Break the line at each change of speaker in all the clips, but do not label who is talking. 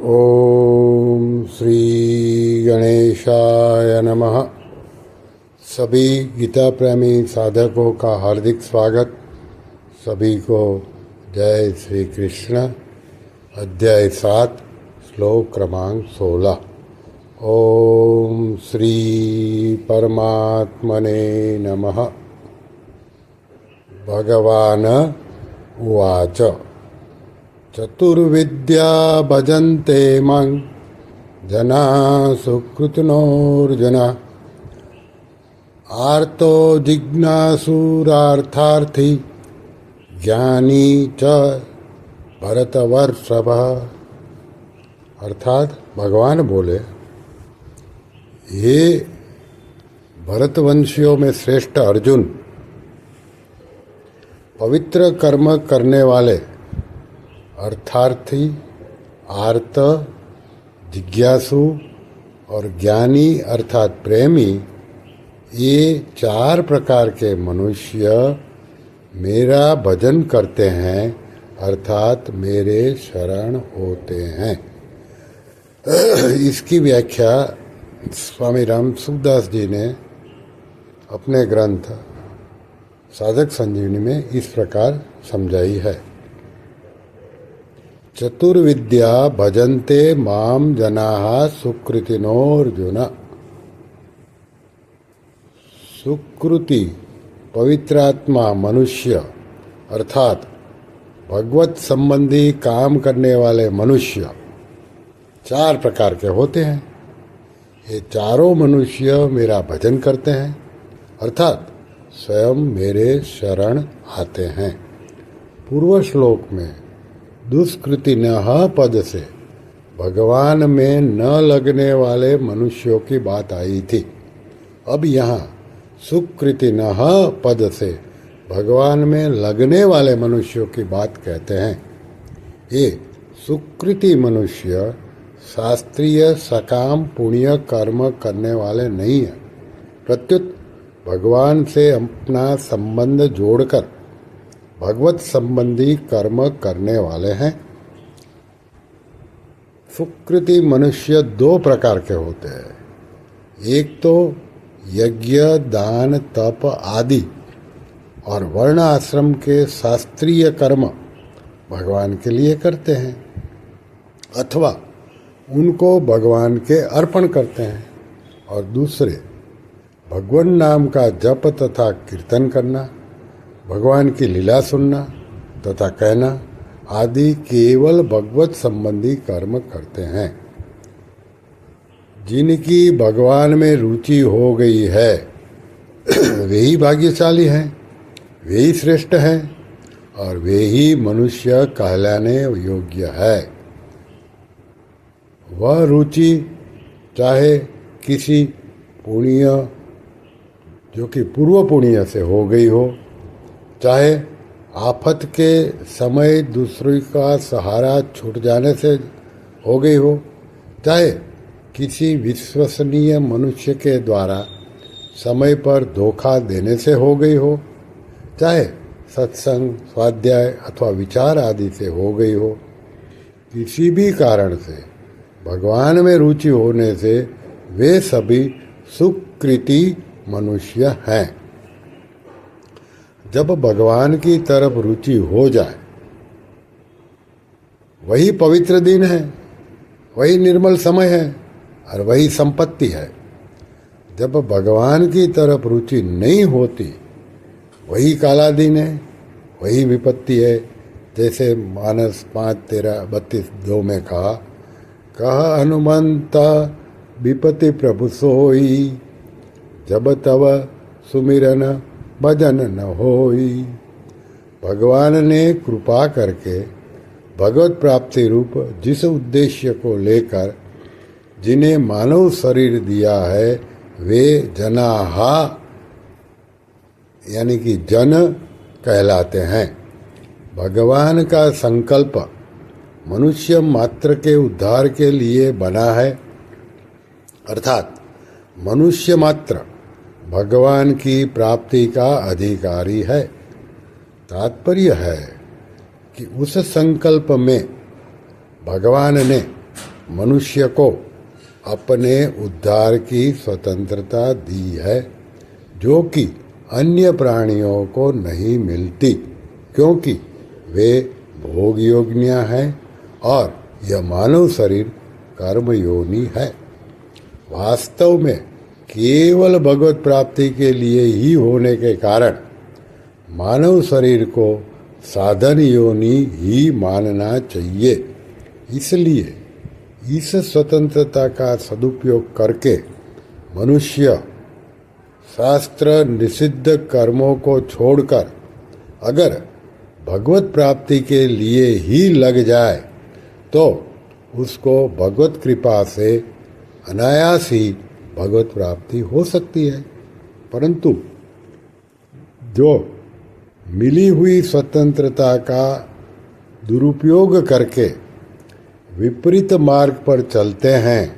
ओम श्री गणेशाय नमः। सभी गीता प्रेमी साधकों का हार्दिक स्वागत। सभी को जय श्री कृष्ण। अध्याय 7 श्लोक क्रमांक 16। ओम श्री परमात्मने नमः। भगवान उवाच चतुर्विद्या भजन्ते मां जना सुकृतिनोऽर्जुन आर्तो जिज्ञासुरार्थार्थी ज्ञानी च भरतवर्षभ। अर्थात भगवान बोले, हे भरतवंशियों में श्रेष्ठ अर्जुन, पवित्र कर्म करने वाले अर्थार्थी, आर्त, जिज्ञासु और ज्ञानी अर्थात प्रेमी, ये 4 प्रकार के मनुष्य मेरा भजन करते हैं अर्थात मेरे शरण होते हैं। इसकी व्याख्या स्वामी राम सुखदास जी ने अपने ग्रंथ साधक संजीवनी में इस प्रकार समझाई है। चतुर्विद्या भजन्ते माम जनाः सुकृतिनोऽर्जुन। सुकृति पवित्रात्मा मनुष्य अर्थात भगवत संबंधी काम करने वाले मनुष्य 4 प्रकार के होते हैं। ये चारों मनुष्य मेरा भजन करते हैं अर्थात स्वयं मेरे शरण आते हैं। पूर्व श्लोक में दुष्कृति न पद से भगवान में न लगने वाले मनुष्यों की बात आई थी। अब यहाँ सुकृति न पद से भगवान में लगने वाले मनुष्यों की बात कहते हैं। ये सुकृति मनुष्य शास्त्रीय सकाम पुण्य कर्म करने वाले नहीं है, प्रत्युत भगवान से अपना संबंध जोड़कर भगवत संबंधी कर्म करने वाले हैं। सुकृति मनुष्य 2 प्रकार के होते हैं। एक तो यज्ञ दान तप आदि और वर्ण आश्रम के शास्त्रीय कर्म भगवान के लिए करते हैं अथवा उनको भगवान के अर्पण करते हैं, और दूसरे भगवान नाम का जप तथा कीर्तन करना, भगवान की लीला सुनना तथा कहना आदि केवल भगवत संबंधी कर्म करते हैं। जिनकी भगवान में रुचि हो गई है वे ही भाग्यशाली हैं, वे ही श्रेष्ठ हैं और वे ही मनुष्य कहलाने योग्य है। वह रुचि चाहे किसी पुण्य जो कि पूर्व पुण्य से हो गई हो, चाहे आफत के समय दूसरे का सहारा छूट जाने से हो गई हो, चाहे किसी विश्वसनीय मनुष्य के द्वारा समय पर धोखा देने से हो गई हो, चाहे सत्संग स्वाध्याय अथवा विचार आदि से हो गई हो, किसी भी कारण से भगवान में रुचि होने से वे सभी सुकृति मनुष्य हैं। जब भगवान की तरफ रुचि हो जाए वही पवित्र दिन है, वही निर्मल समय है और वही संपत्ति है। जब भगवान की तरफ रुचि नहीं होती वही काला दिन है, वही विपत्ति है। जैसे मानस 5:13-32 में कहा, कह हनुमंत विपत्ति प्रभु सोई जब तब सुमिरन भजन न होई। भगवान ने कृपा करके भगवत प्राप्ति रूप जिस उद्देश्य को लेकर जिन्हें मानव शरीर दिया है वे जनाहा यानी कि जन कहलाते हैं। भगवान का संकल्प मनुष्य मात्र के उद्धार के लिए बना है अर्थात मनुष्य मात्र भगवान की प्राप्ति का अधिकारी है। तात्पर्य है कि उस संकल्प में भगवान ने मनुष्य को अपने उद्धार की स्वतंत्रता दी है, जो कि अन्य प्राणियों को नहीं मिलती, क्योंकि वे भोग योनियां हैं और यह मानव शरीर कर्म योनि है। वास्तव में केवल भगवत प्राप्ति के लिए ही होने के कारण मानव शरीर को साधन योनि ही मानना चाहिए। इसलिए इस स्वतंत्रता का सदुपयोग करके मनुष्य शास्त्र निषिद्ध कर्मों को छोड़कर अगर भगवत प्राप्ति के लिए ही लग जाए तो उसको भगवत कृपा से अनायास ही भगवत प्राप्ति हो सकती है। परंतु जो मिली हुई स्वतंत्रता का दुरुपयोग करके विपरीत मार्ग पर चलते हैं,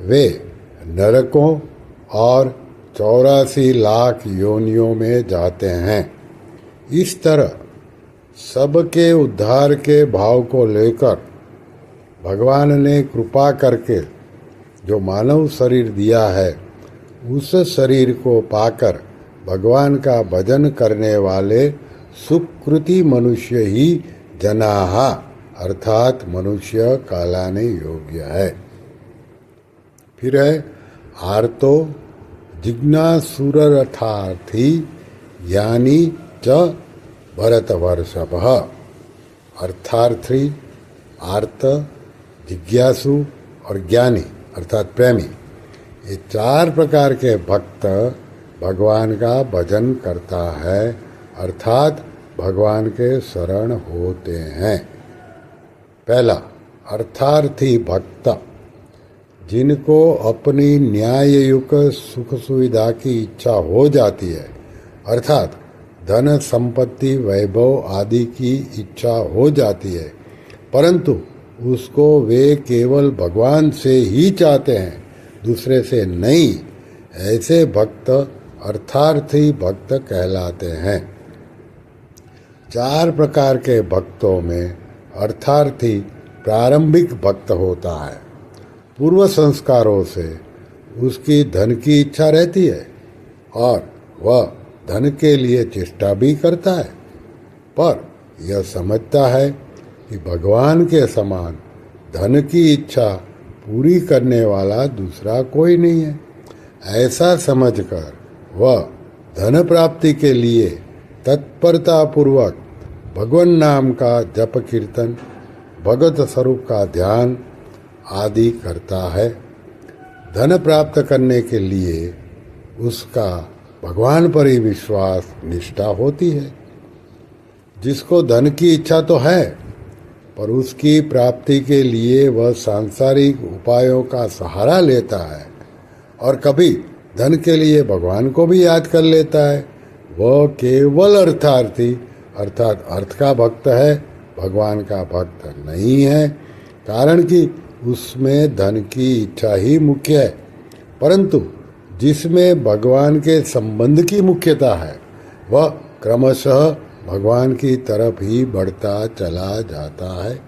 वे नरकों और 84 लाख योनियों में जाते हैं। इस तरह सबके उद्धार के भाव को लेकर भगवान ने कृपा करके जो मानव शरीर दिया है, उस शरीर को पाकर भगवान का भजन करने वाले सुकृति मनुष्य ही जनाहा अर्थात मनुष्य कहलाने योग्य है। फिर है आर्तो जिज्ञासुरर्थार्थी यानी च भरतवर्षभ। अर्थार्थी, आर्त, जिज्ञासु और ज्ञानी अर्थात प्रेमी, ये 4 प्रकार के भक्त भगवान का भजन करता है अर्थात भगवान के शरण होते हैं। पहला अर्थार्थी भक्त, जिनको अपनी न्याययुक्त सुख सुविधा की इच्छा हो जाती है अर्थात धन संपत्ति वैभव आदि की इच्छा हो जाती है, परंतु उसको वे केवल भगवान से ही चाहते हैं, दूसरे से नहीं। ऐसे भक्त अर्थार्थी भक्त कहलाते हैं। 4 प्रकार के भक्तों में अर्थार्थी प्रारंभिक भक्त होता है। पूर्व संस्कारों से उसकी धन की इच्छा रहती है और वह धन के लिए चेष्टा भी करता है, पर यह समझता है कि भगवान के समान धन की इच्छा पूरी करने वाला दूसरा कोई नहीं है। ऐसा समझकर वह धन प्राप्ति के लिए तत्परता पूर्वक भगवान नाम का जप कीर्तन, भगवत स्वरूप का ध्यान आदि करता है। धन प्राप्त करने के लिए उसका भगवान पर ही विश्वास निष्ठा होती है। जिसको धन की इच्छा तो है, पर उसकी प्राप्ति के लिए वह सांसारिक उपायों का सहारा लेता है और कभी धन के लिए भगवान को भी याद कर लेता है, वह केवल अर्थार्थी अर्थात अर्थ का भक्त है, भगवान का भक्त नहीं है। कारण कि उसमें धन की इच्छा ही मुख्य है, परंतु जिसमें भगवान के संबंध की मुख्यता है वह क्रमशः भगवान की तरफ ही बढ़ता चला जाता है।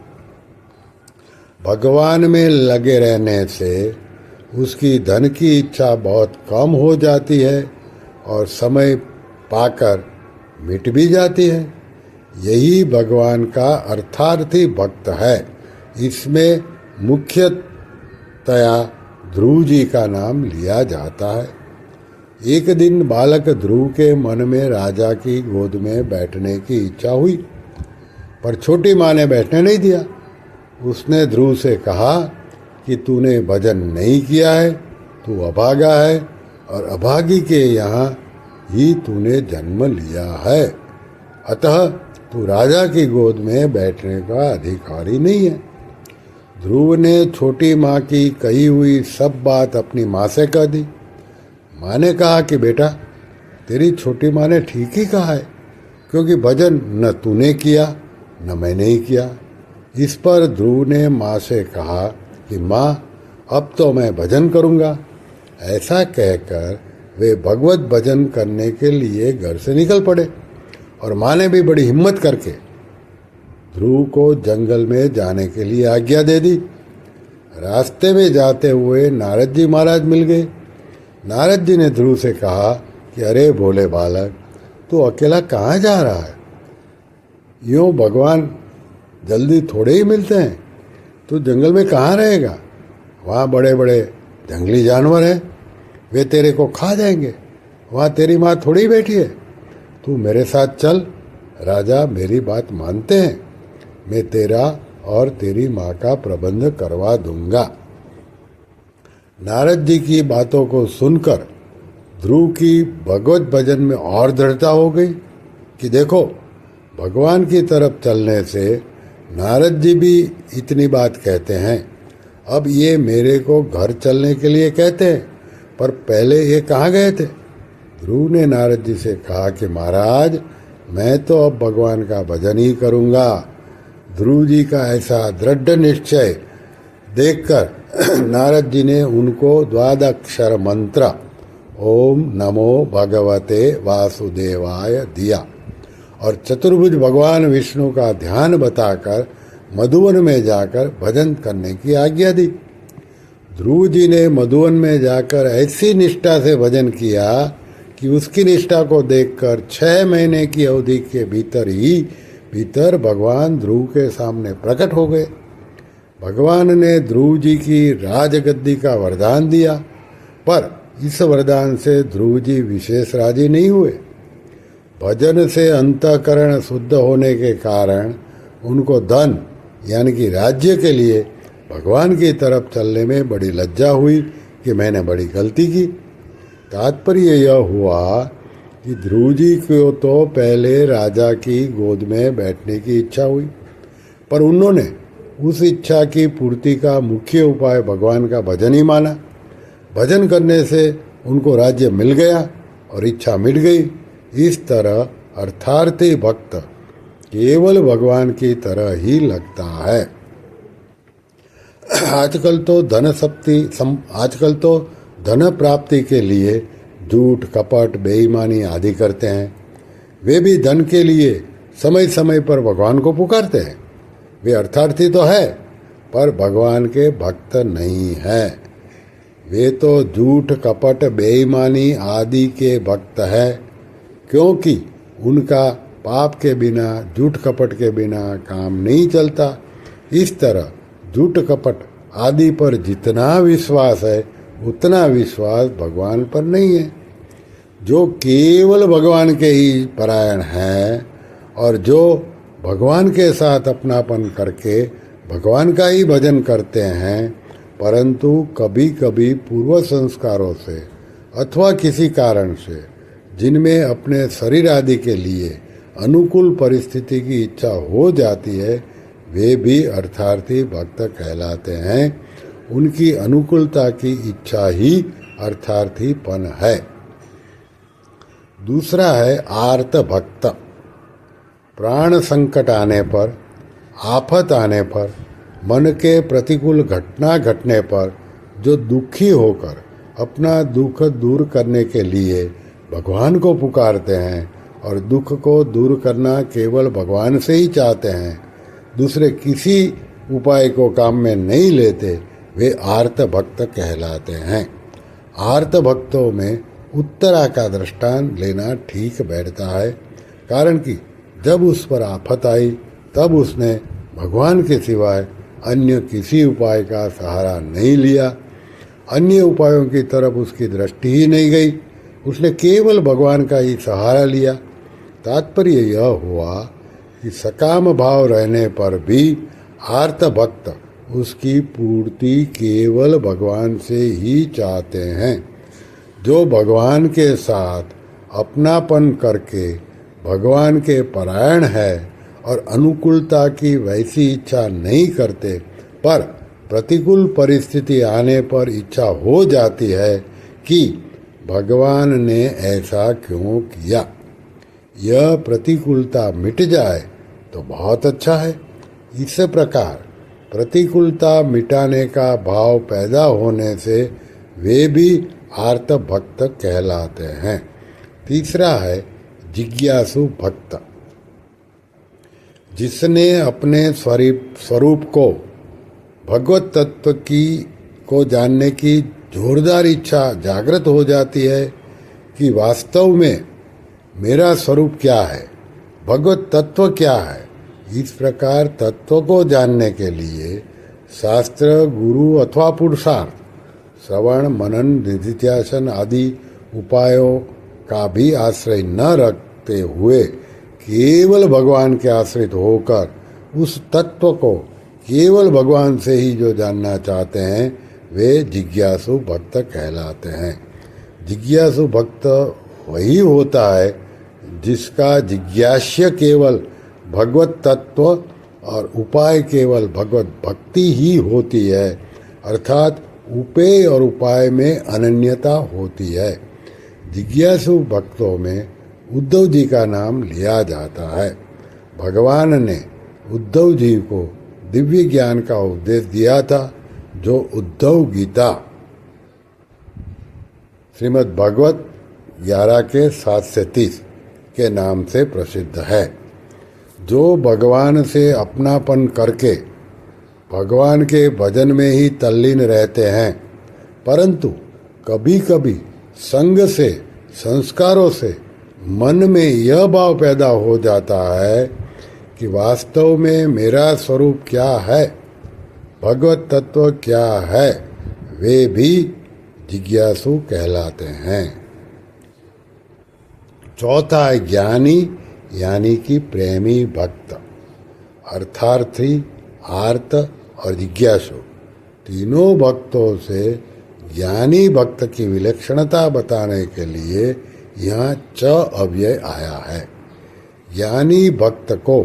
भगवान में लगे रहने से उसकी धन की इच्छा बहुत कम हो जाती है और समय पाकर मिट भी जाती है। यही भगवान का अर्थार्थी भक्त है। इसमें मुख्यतया ध्रुव जी का नाम लिया जाता है। एक दिन बालक ध्रुव के मन में राजा की गोद में बैठने की इच्छा हुई, पर छोटी माँ ने बैठने नहीं दिया। उसने ध्रुव से कहा कि तूने भजन नहीं किया है, तू अभागा है और अभागी के यहाँ ही तूने जन्म लिया है, अतः तू राजा की गोद में बैठने का अधिकारी नहीं है। ध्रुव ने छोटी माँ की कही हुई सब बात अपनी माँ से कह दी। माँ ने कहा कि बेटा, तेरी छोटी माँ ने ठीक ही कहा है, क्योंकि भजन न तूने किया न मैंने ही किया। इस पर ध्रुव ने माँ से कहा कि माँ, अब तो मैं भजन करूँगा। ऐसा कहकर वे भगवत भजन करने के लिए घर से निकल पड़े और माँ ने भी बड़ी हिम्मत करके ध्रुव को जंगल में जाने के लिए आज्ञा दे दी। रास्ते में जाते हुए नारद जी महाराज मिल गए। नारद जी ने ध्रुव से कहा कि अरे भोले बालक, तू अकेला कहाँ जा रहा है? यूँ भगवान जल्दी थोड़े ही मिलते हैं। तू जंगल में कहाँ रहेगा? वहाँ बड़े बड़े जंगली जानवर हैं, वे तेरे को खा जाएंगे। वहाँ तेरी माँ थोड़ी बैठी है। तू मेरे साथ चल, राजा मेरी बात मानते हैं, मैं तेरा और तेरी माँ का प्रबंध करवा दूंगा। नारद जी की बातों को सुनकर ध्रुव की भगवत भजन में और दृढ़ता हो गई कि देखो, भगवान की तरफ चलने से नारद जी भी इतनी बात कहते हैं, अब ये मेरे को घर चलने के लिए कहते हैं, पर पहले ये कहाँ गए थे? ध्रुव ने नारद जी से कहा कि महाराज, मैं तो अब भगवान का भजन ही करूँगा। ध्रुव जी का ऐसा दृढ़ निश्चय देखकर नारद जी ने उनको द्वादक्षर मंत्र ओम नमो भगवते वासुदेवाय दिया और चतुर्भुज भगवान विष्णु का ध्यान बताकर मधुवन में जाकर भजन करने की आज्ञा दी। ध्रुव जी ने मधुवन में जाकर ऐसी निष्ठा से भजन किया कि उसकी निष्ठा को देखकर 6 महीने की अवधि के भीतर भगवान ध्रुव के सामने प्रकट हो गए। भगवान ने ध्रुव जी की राजगद्दी का वरदान दिया, पर इस वरदान से ध्रुव जी विशेष राजी नहीं हुए। भजन से अंतःकरण शुद्ध होने के कारण उनको धन यानी कि राज्य के लिए भगवान की तरफ चलने में बड़ी लज्जा हुई कि मैंने बड़ी गलती की। तात्पर्य यह हुआ कि ध्रुव जी को तो पहले राजा की गोद में बैठने की इच्छा हुई, पर उन्होंने उस इच्छा की पूर्ति का मुख्य उपाय भगवान का भजन ही माना। भजन करने से उनको राज्य मिल गया और इच्छा मिट गई। इस तरह अर्थार्थी भक्त केवल भगवान की तरह ही लगता है। आजकल तो धन प्राप्ति के लिए झूठ, कपट, बेईमानी आदि करते हैं। वे भी धन के लिए समय समय पर भगवान को पुकारते हैं। वे अर्थार्थी तो है, पर भगवान के भक्त नहीं है। वे तो झूठ, कपट, बेईमानी आदि के भक्त है, क्योंकि उनका पाप के बिना, झूठ कपट के बिना काम नहीं चलता। इस तरह झूठ कपट आदि पर जितना विश्वास है, उतना विश्वास भगवान पर नहीं है। जो केवल भगवान के ही परायण है और जो भगवान के साथ अपनापन करके भगवान का ही भजन करते हैं, परंतु कभी कभी पूर्व संस्कारों से अथवा किसी कारण से जिनमें अपने शरीर आदि के लिए अनुकूल परिस्थिति की इच्छा हो जाती है, वे भी अर्थार्थी भक्त कहलाते हैं। उनकी अनुकूलता की इच्छा ही अर्थार्थीपन है। दूसरा है आर्त भक्त। प्राण संकट आने पर, आफत आने पर, मन के प्रतिकूल घटना घटने पर जो दुखी होकर अपना दुख दूर करने के लिए भगवान को पुकारते हैं और दुख को दूर करना केवल भगवान से ही चाहते हैं, दूसरे किसी उपाय को काम में नहीं लेते, वे आर्त भक्त कहलाते हैं। आर्त भक्तों में उत्तरा का दृष्टांत लेना ठीक बैठता है, कारण कि जब उस पर आफत आई तब उसने भगवान के सिवाय अन्य किसी उपाय का सहारा नहीं लिया। अन्य उपायों की तरफ उसकी दृष्टि ही नहीं गई, उसने केवल भगवान का ही सहारा लिया। तात्पर्य यह हुआ कि सकाम भाव रहने पर भी आर्त भक्त उसकी पूर्ति केवल भगवान से ही चाहते हैं। जो भगवान के साथ अपनापन करके भगवान के परायण है और अनुकूलता की वैसी इच्छा नहीं करते, पर प्रतिकूल परिस्थिति आने पर इच्छा हो जाती है कि भगवान ने ऐसा क्यों किया, यह प्रतिकूलता मिट जाए तो बहुत अच्छा है। इस प्रकार प्रतिकूलता मिटाने का भाव पैदा होने से वे भी आर्त भक्त कहलाते हैं। तीसरा है जिज्ञासु भक्त। जिसने अपने स्वरूप को भगवत तत्व की को जानने की जोरदार इच्छा जागृत हो जाती है कि वास्तव में मेरा स्वरूप क्या है, भगवत तत्व क्या है। इस प्रकार तत्व को जानने के लिए शास्त्र, गुरु अथवा पुरुषार्थ, श्रवण, मनन, निधिध्यासन आदि उपायों का भी आश्रय न रखते हुए केवल भगवान के आश्रित होकर उस तत्व को केवल भगवान से ही जो जानना चाहते हैं वे जिज्ञासु भक्त कहलाते हैं। जिज्ञासु भक्त वही होता है जिसका जिज्ञास्य केवल भगवत तत्व और उपाय केवल भगवत भक्ति ही होती है, अर्थात उपेय और उपाय में अनन्यता होती है। जिज्ञासु भक्तों में उद्धव जी का नाम लिया जाता है। भगवान ने उद्धव जी को दिव्य ज्ञान का उपदेश दिया था जो उद्धव गीता श्रीमद् भागवत 11 के 7 से 30 के नाम से प्रसिद्ध है। जो भगवान से अपनापन करके भगवान के भजन में ही तल्लीन रहते हैं, परंतु कभी कभी संग से, संस्कारों से मन में यह भाव पैदा हो जाता है कि वास्तव में मेरा स्वरूप क्या है, भगवत तत्व क्या है, वे भी जिज्ञासु कहलाते हैं। चौथा है ज्ञानी यानी कि प्रेमी भक्त। अर्थार्थी, आर्त और जिज्ञासु तीनों भक्तों से ज्ञानी भक्त की विलक्षणता बताने के लिए यहाँ च अव्यय आया है। ज्ञानी भक्त को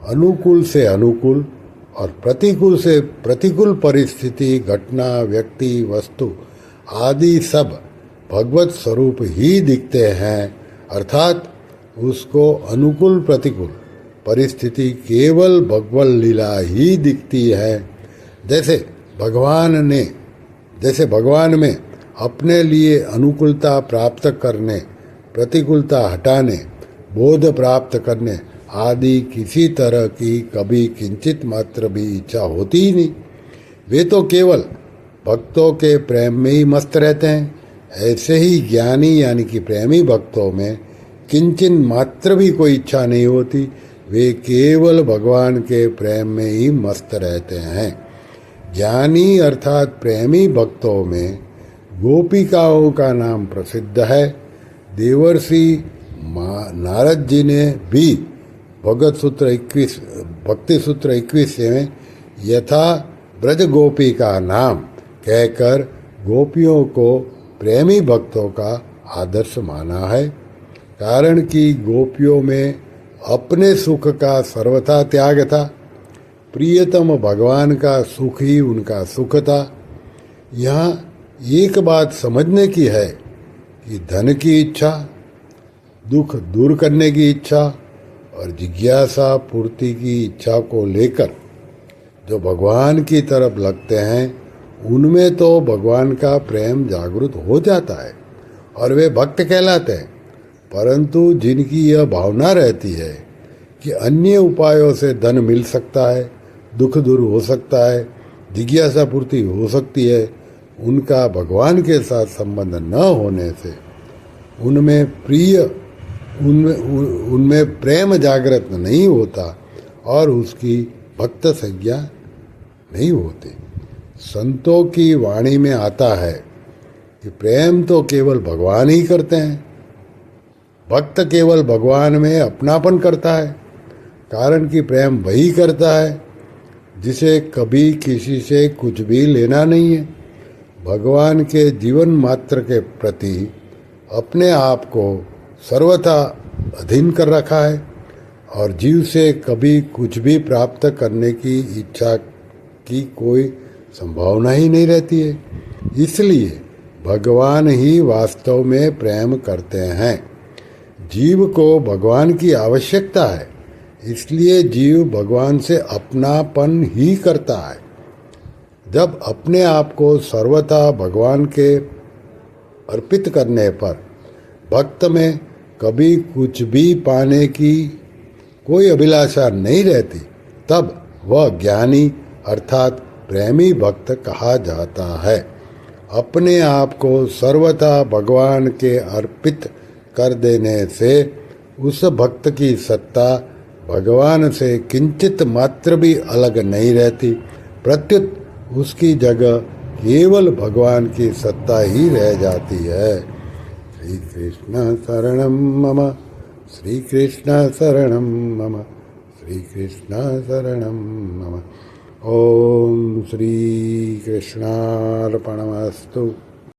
अनुकूल से अनुकूल और प्रतिकूल से प्रतिकूल परिस्थिति, घटना, व्यक्ति, वस्तु आदि सब भगवत स्वरूप ही दिखते हैं, अर्थात उसको अनुकूल प्रतिकूल परिस्थिति केवल भगवत लीला ही दिखती है। जैसे भगवान में अपने लिए अनुकूलता प्राप्त करने, प्रतिकूलता हटाने, बोध प्राप्त करने आदि किसी तरह की कभी किंचित मात्र भी इच्छा होती ही नहीं। वे तो केवल भक्तों के प्रेम में ही मस्त रहते हैं। ऐसे ही ज्ञानी यानी कि प्रेमी भक्तों में किंचित मात्र भी कोई इच्छा नहीं होती, वे केवल भगवान के प्रेम में ही मस्त रहते हैं। ज्ञानी अर्थात प्रेमी भक्तों में गोपिकाओं का नाम प्रसिद्ध है। देवर्षि नारद जी ने भी भक्ति सूत्र 21 में यथा ब्रज गोपी का नाम कहकर गोपियों को प्रेमी भक्तों का आदर्श माना है। कारण कि गोपियों में अपने सुख का सर्वथा त्याग था, प्रियतम भगवान का सुख ही उनका सुख था। यहाँ एक बात समझने की है कि धन की इच्छा, दुख दूर करने की इच्छा और जिज्ञासा पूर्ति की इच्छा को लेकर जो भगवान की तरफ लगते हैं, उनमें तो भगवान का प्रेम जागृत हो जाता है और वे भक्त कहलाते हैं। परंतु जिनकी यह भावना रहती है कि अन्य उपायों से धन मिल सकता है, दुख दूर हो सकता है, जिज्ञासा पूर्ति हो सकती है, उनका भगवान के साथ संबंध न होने से उनमें प्रेम जागृत नहीं होता और उसकी भक्त संज्ञा नहीं होती। संतों की वाणी में आता है कि प्रेम तो केवल भगवान ही करते हैं, भक्त केवल भगवान में अपनापन करता है। कारण कि प्रेम वही करता है जिसे कभी किसी से कुछ भी लेना नहीं है। भगवान के जीवन मात्र के प्रति अपने आप को सर्वथा अधीन कर रखा है और जीव से कभी कुछ भी प्राप्त करने की इच्छा की कोई संभावना ही नहीं रहती है। इसलिए भगवान ही वास्तव में प्रेम करते हैं। जीव को भगवान की आवश्यकता है, इसलिए जीव भगवान से अपनापन ही करता है। जब अपने आप को सर्वथा भगवान के अर्पित करने पर भक्त में कभी कुछ भी पाने की कोई अभिलाषा नहीं रहती, तब वह ज्ञानी अर्थात प्रेमी भक्त कहा जाता है। अपने आप को सर्वथा भगवान के अर्पित कर देने से उस भक्त की सत्ता भगवान से किंचित मात्र भी अलग नहीं रहती, प्रत्युत उसकी जगह केवल भगवान की सत्ता ही रह जाती है। श्री कृष्ण शरणम मम, श्री कृष्ण शरणम मम, श्री कृष्ण शरणम मम। ओम श्री कृष्णार्पणमस्तु।